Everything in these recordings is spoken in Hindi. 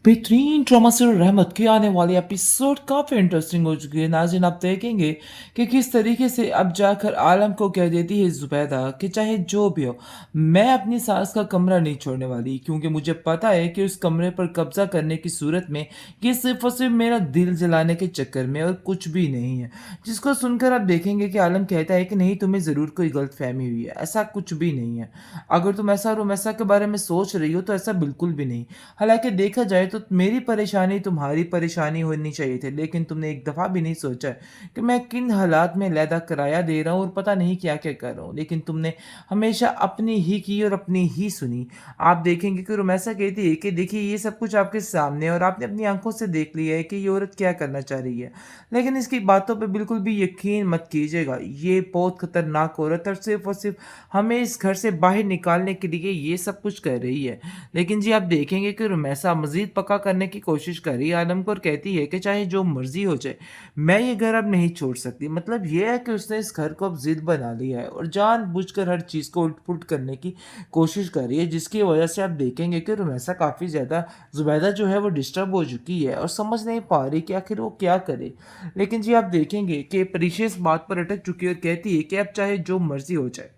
बेहतरीन ड्रामा सीरियल रहमत के आने वाले एपिसोड काफ़ी इंटरेस्टिंग हो चुकी है। नाज़रीन, आप देखेंगे कि किस तरीके से अब जाकर आलम को कह देती है ज़ुबैदा कि चाहे जो भी हो, मैं अपनी सास का कमरा नहीं छोड़ने वाली, क्योंकि मुझे पता है कि उस कमरे पर कब्ज़ा करने की सूरत में ये सिर्फ़ और सिर्फ़ मेरा दिल जलाने के चक्कर में और कुछ भी नहीं है। जिसको सुनकर आप देखेंगे कि आलम कहता है कि नहीं, तुम्हें ज़रूर कोई गलतफ़हमी हुई है, ऐसा कुछ भी नहीं है। अगर तुम ऐसा रोमैसा के बारे में सोच रही हो तो ऐसा बिल्कुल भी नहीं। हालाँकि देखा जाए तो मेरी परेशानी तुम्हारी परेशानी होनी चाहिए थी, लेकिन तुमने एक दफ़ा भी नहीं सोचा कि मैं किन हालात में अलहदा किराया दे रहा हूँ और पता नहीं क्या-क्या कर रहा हूँ। लेकिन तुमने हमेशा अपनी ही की और अपनी ही सुनी। आप देखेंगे कि रुमैसा कहती है कि देखिए, ये सब कुछ आपके सामने है और आपने अपनी आँखों से देख लिया है कि ये औरत क्या करना चाह रही है। लेकिन इसकी बातों पे बिल्कुल भी यकीन मत कीजिएगा। ये बहुत खतरनाक औरत है और सिर्फ़ हमें इस घर से बाहर निकालने के लिए ये सब कुछ कर रही है। लेकिन जी, आप देखेंगे कि रुमैसा मज़ीद पक्का करने की कोशिश कर रही है आलम को और कहती है कि चाहे जो मर्ज़ी हो जाए, मैं ये घर अब नहीं छोड़ सकती। मतलब ये है कि उसने इस घर को अब ज़िद बना लिया है और जानबूझकर हर चीज़ को उलट-पुलट करने की कोशिश कर रही है, जिसकी वजह से आप देखेंगे कि रुमैसा काफ़ी ज़्यादा, ज़ुबैदा जो है वो डिस्टर्ब हो चुकी है और समझ नहीं पा रही कि आखिर वो क्या करे। लेकिन जी, आप देखेंगे कि परिशेष इस बात पर अटक चुकी है और कहती है कि अब चाहे जो मर्ज़ी हो जाए,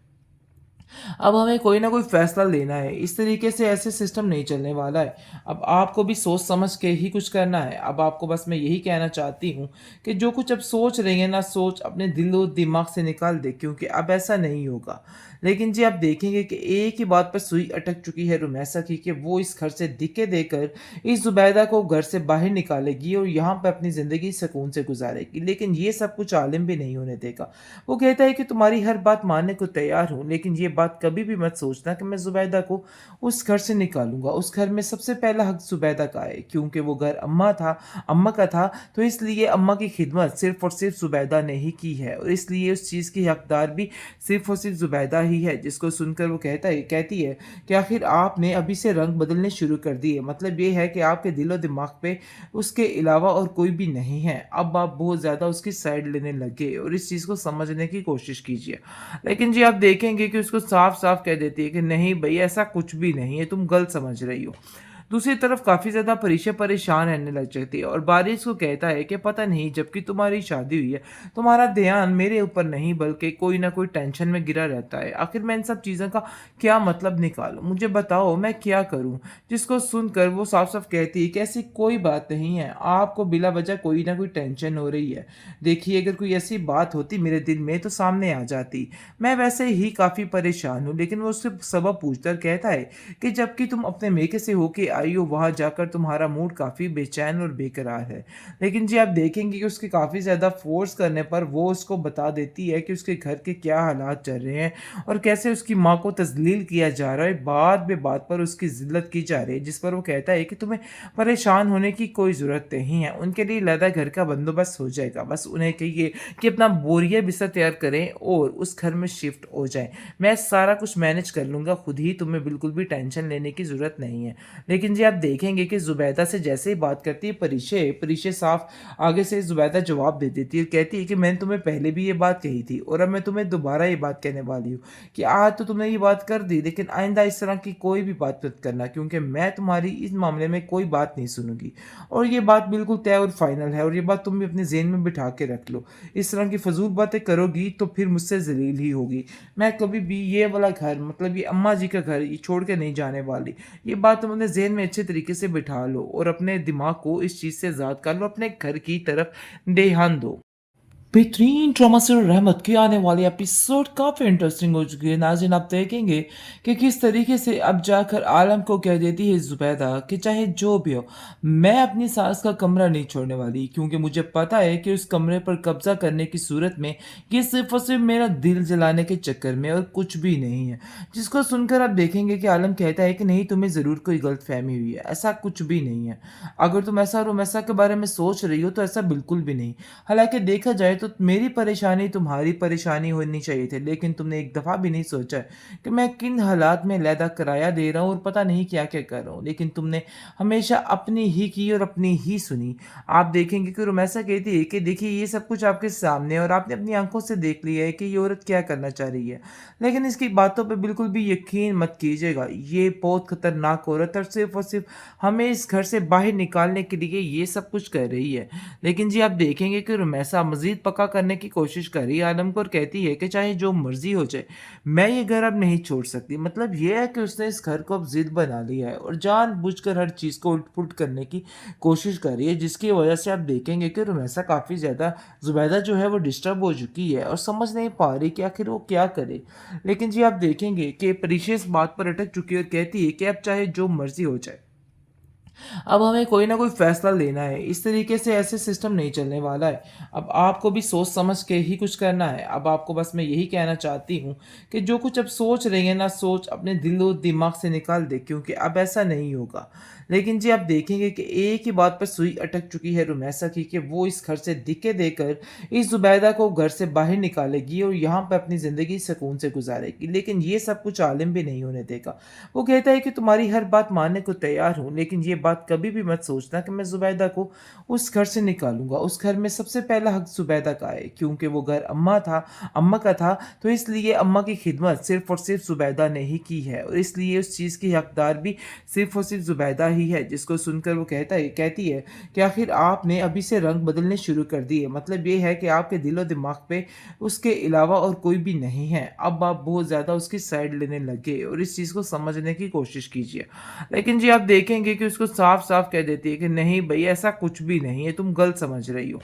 अब हमें कोई ना कोई फ़ैसला लेना है। इस तरीके से ऐसे सिस्टम नहीं चलने वाला है। अब आपको भी सोच समझ के ही कुछ करना है। अब आपको बस मैं यही कहना चाहती हूँ कि जो कुछ अब सोच रही हैं ना, सोच अपने दिलो-दिमाग से निकाल दें, क्योंकि अब ऐसा नहीं होगा। लेकिन जी, आप देखेंगे कि एक ही बात पर सुई अटक चुकी है रुमैसा की कि वो इस घर से धक्के देकर इस ज़ुबैदा को घर से बाहर निकालेगी और यहाँ पे अपनी ज़िंदगी सुकून से गुज़ारेगी। लेकिन ये सब कुछ आलिम भी नहीं होने देगा। वो कहता है कि तुम्हारी हर बात मानने को तैयार हूँ, लेकिन ये बात कभी भी मत सोचना कि मैं ज़ुबैदा को उस घर से निकालूँगा। उस घर में सबसे पहला हक ज़ुबैदा का है, क्योंकि वो घर अम्मा का था, तो इसलिए अम्मा की खिदमत सिर्फ़ और सिर्फ़ ज़ुबैदा ने ही की है और इसलिए उस चीज़ की हकदार भी सिर्फ़ और सिर्फ़ ज़ुबैदा ही है। जिसको सुनकर वो कहती है कि आखिर आपने अभी से रंग बदलने शुरू कर दिए। मतलब ये है कि आपके दिलो-दिमाग पे उसके अलावा और कोई भी नहीं है। अब आप बहुत ज़्यादा उसकी साइड लेने लगे और इस चीज़ को समझने की कोशिश कीजिए। लेकिन जी, आप देखेंगे कि उसको साफ-साफ कह देती है कि नहीं भई, ऐसा कुछ भी नहीं है, तुम गलत समझ रही हो। दूसरी तरफ काफ़ी ज़्यादा परेशान रहने लग जाती है और बारिश को कहता है कि पता नहीं, जबकि तुम्हारी शादी हुई है, तुम्हारा ध्यान मेरे ऊपर नहीं बल्कि कोई न कोई टेंशन में गिरा रहता है। आखिर मैं इन सब चीज़ों का क्या मतलब निकालूँ? मुझे बताओ, मैं क्या करूँ? जिसको सुनकर वो साफ-साफ कहती है कि ऐसी कोई बात नहीं है, आपको बिला वजह कोई न कोई टेंशन हो रही है। देखिए, अगर कोई ऐसी बात होती मेरे दिल में तो सामने आ जाती। मैं वैसे ही काफ़ी परेशान हूँ। लेकिन वो उससे सबब पूछता और कहता है कि जबकि तुम अपने मेके से होके आई हो, वहाँ जाकर तुम्हारा मूड काफ़ी बेचैन और बेकरार है। लेकिन जी, आप देखेंगे कि उसके काफ़ी ज़्यादा फ़ोर्स करने पर वो उसको बता देती है कि उसके घर के क्या हालात चल रहे हैं और कैसे उसकी माँ को तज़लील किया जा रहा है, बात बे बात पर उसकी ज़िल्लत की जा रही है। जिस पर वो कहता है कि तुम्हें परेशान होने की कोई ज़रूरत नहीं है, उनके लिए अलहदा घर का बंदोबस्त हो जाएगा। बस उन्हें कहिए कि अपना बोरिया बिस्तर तैयार करें और उस घर में शिफ्ट हो जाएँ। मैं सारा कुछ मैनेज कर लूँगा खुद ही, तुम्हें बिल्कुल भी टेंशन लेने की ज़रूरत नहीं है। लेकिन जी, आप देखेंगे कि ज़ुबैदा से जैसे ही बात करती है परिशे साफ आगे से ज़ुबैदा जवाब दे देती है और कहती है कि मैंने तुम्हें पहले भी ये बात कही थी और अब मैं तुम्हें दोबारा ये बात कहने वाली हूँ कि आज तो तुमने ये बात कर दी, लेकिन आइंदा इस तरह की कोई भी बात मत करना, क्योंकि मैं तुम्हारी इस मामले में कोई बात नहीं सुनूँगी। और ये बात बिल्कुल तय और फाइनल है और ये बात तुम भी अपने ज़हन में बिठा के रख लो। इस तरह की फ़ज़ूल बातें करोगी तो फिर मुझसे ज़लील ही होगी। मैं कभी भी ये वाला घर, मतलब ये अम्मा जी का घर, ये छोड़ के नहीं जाने वाली। ये बात तुम अपने ज़हन में अच्छे तरीके से बिठा लो और अपने दिमाग को इस चीज़ से आज़ाद कर लो, अपने घर की तरफ ध्यान दो। बेहतरीन ड्रामा सीरियल रहमत के आने वाली एपिसोड काफ़ी इंटरेस्टिंग हो चुकी है। नाज़रीन, आप देखेंगे कि किस तरीके से अब जाकर आलम को कह देती है ज़ुबैदा कि चाहे जो भी हो, मैं अपनी सास का कमरा नहीं छोड़ने वाली, क्योंकि मुझे पता है कि उस कमरे पर कब्ज़ा करने की सूरत में ये सिर्फ़ और सिर्फ़ मेरा दिल जलाने के चक्कर में और कुछ भी नहीं है। जिसको सुनकर आप देखेंगे कि आलम कहता है कि नहीं, तुम्हें ज़रूर कोई गलतफ़हमी हुई है, ऐसा कुछ भी नहीं है। अगर तुम ऐसा रोमैसा के बारे में सोच रही हो तो ऐसा बिल्कुल भी नहीं। हालाँकि देखा जाए तो मेरी परेशानी तुम्हारी परेशानी होनी चाहिए थी, लेकिन तुमने एक दफ़ा भी नहीं सोचा है कि मैं किन हालात में अलहदा किराया दे रहा हूँ और पता नहीं क्या-क्या कर रहा हूँ। लेकिन तुमने हमेशा अपनी ही की और अपनी ही सुनी। आप देखेंगे कि रुमैसा कहती है कि देखिए ये सब कुछ आपके सामने है और आपने अपनी आँखों से देख लिया है कि ये औरत क्या करना चाह रही है। लेकिन इसकी बातों पे बिल्कुल भी यकीन मत कीजिएगा। ये बहुत खतरनाक औरत है और सिर्फ़ हमें इस घर से बाहर निकालने के लिए ये सब कुछ कर रही है। लेकिन जी आप देखेंगे कि रुमैसा मज़ीद पक्का करने की कोशिश कर रही है आलम को और कहती है कि चाहे जो मर्ज़ी हो जाए, मैं ये घर अब नहीं छोड़ सकती। मतलब ये है कि उसने इस घर को अब ज़िद बना लिया है और जानबूझकर हर चीज़ को उलट-पुलट करने की कोशिश कर रही है, जिसकी वजह से आप देखेंगे कि रुमैसा काफ़ी ज़्यादा ज़ुबैदा जो है वो डिस्टर्ब हो चुकी है और समझ नहीं पा रही कि आखिर वो क्या करे। लेकिन जी आप देखेंगे कि प्रीशियस इस बात पर अटक चुकी है और कहती है कि अब चाहे जो मर्ज़ी हो जाए। अब हमें कोई ना कोई फ़ैसला लेना है। इस तरीके से ऐसे सिस्टम नहीं चलने वाला है। अब आपको भी सोच समझ के ही कुछ करना है। अब आपको बस मैं यही कहना चाहती हूँ कि जो कुछ अब सोच रही हैं ना, सोच अपने दिलो-दिमाग से निकाल दें, क्योंकि अब ऐसा नहीं होगा। लेकिन जी आप देखेंगे कि एक ही बात पर सुई अटक चुकी है रुमैसा की कि वो इस घर से धक्के देकर इस ज़ुबैदा को घर से बाहर निकालेगी और यहाँ पे अपनी ज़िंदगी सुकून से गुज़ारेगी। लेकिन ये सब कुछ आलिम भी नहीं होने देगा। वो कहता है कि तुम्हारी हर बात मानने को तैयार हूँ, लेकिन ये बात कभी भी मत सोचना कि मैं ज़ुबैदा को उस घर से निकालूँगा। उस घर में सबसे पहला हक ज़ुबैदा का है, क्योंकि वो घर अम्मा का था, तो इसलिए अम्मा की खिदमत सिर्फ़ और सिर्फ़ ज़ुबैदा ने ही की है और इसलिए उस चीज़ की हकदार भी सिर्फ़ और सिर्फ़ ज़ुबैदा ही है। जिसको सुनकर वो कहती है कि आखिर आपने अभी से रंग बदलने शुरू कर दिए। मतलब ये है कि आपके दिलो-दिमाग पे उसके अलावा और कोई भी नहीं है। अब आप बहुत ज़्यादा उसकी साइड लेने लग गए और इस चीज़ को समझने की कोशिश कीजिए। लेकिन जी आप देखेंगे कि उसको साफ-साफ कह देती है कि नहीं भई ऐसा कुछ भी नहीं है, तुम गलत समझ रही हो।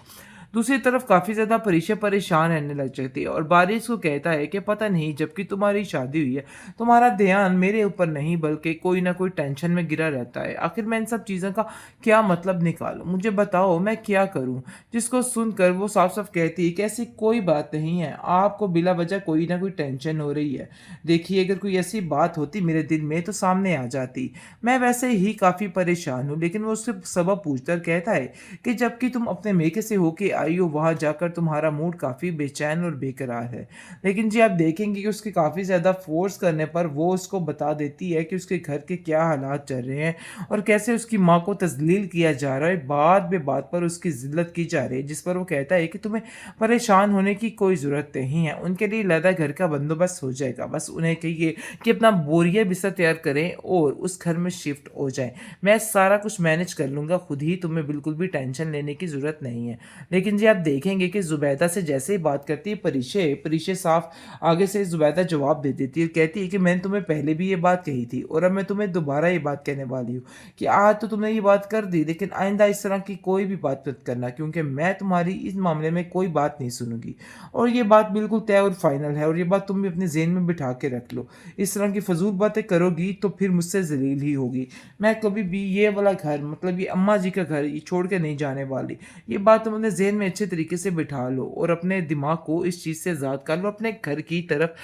दूसरी तरफ काफ़ी ज़्यादा परिशा परेशान रहने लग जाती है और बारिश को कहता है कि पता नहीं जबकि तुम्हारी शादी हुई है, तुम्हारा ध्यान मेरे ऊपर नहीं बल्कि कोई न कोई टेंशन में घिरा रहता है। आखिर मैं इन सब चीज़ों का क्या मतलब निकालूँ? मुझे बताओ मैं क्या करूँ? जिसको सुनकर वो साफ-साफ कहती है कि ऐसी कोई बात नहीं है, आपको बिला वजह कोई न कोई टेंशन हो रही है। देखिए अगर कोई ऐसी बात होती मेरे दिल में तो सामने आ जाती। मैं वैसे ही काफ़ी परेशान हूँ। लेकिन वो उससे सबब पूछता और कहता है कि जबकि तुम अपने मेके से होके आई हो, वहाँ जाकर तुम्हारा मूड काफ़ी बेचैन और बेकरार है। लेकिन जी आप देखेंगे कि उसके काफ़ी ज़्यादा फ़ोर्स करने पर वो उसको बता देती है कि उसके घर के क्या हालात चल रहे हैं और कैसे उसकी माँ को तज़लील किया जा रहा है, बात पे बात पर उसकी ज़िल्लत की जा रही है। जिस पर वो कहता है कि तुम्हें परेशान होने की कोई ज़रूरत नहीं है, उनके लिए अलग घर का बंदोबस्त हो जाएगा। बस उन्हें कहिए कि अपना बोरिया बिस्तर तैयार करें और उस घर में शिफ्ट हो जाएँ। मैं सारा कुछ मैनेज कर लूँगा खुद ही, तुम्हें बिल्कुल भी टेंशन लेने की ज़रूरत नहीं है। लेकिन जी आप देखेंगे कि ज़ुबैदा से जैसे ही बात करती है परिशे साफ आगे से ज़ुबैदा जवाब दे देती है और कहती है कि मैंने तुम्हें पहले भी ये बात कही थी और अब मैं तुम्हें दोबारा ये बात कहने वाली हूँ कि आज तो तुमने ये बात कर दी, लेकिन आइंदा इस तरह की कोई भी बात मत करना, क्योंकि मैं तुम्हारी इस मामले में कोई बात नहीं सुनूँगी। और ये बात बिल्कुल तय और फाइनल है और ये बात तुम भी अपने ज़हन में बिठा के रख लो। इस तरह की फ़ज़ूल बातें करोगी तो फिर मुझसे ज़लील ही होगी। मैं कभी भी ये वाला घर, मतलब ये अम्मा जी का घर, ये छोड़ के नहीं जाने वाली। ये बात तुम अपने ज़हन में अच्छे तरीके से बिठा लो और अपने दिमाग को इस चीज़ से आज़ाद कर लो, अपने घर की तरफ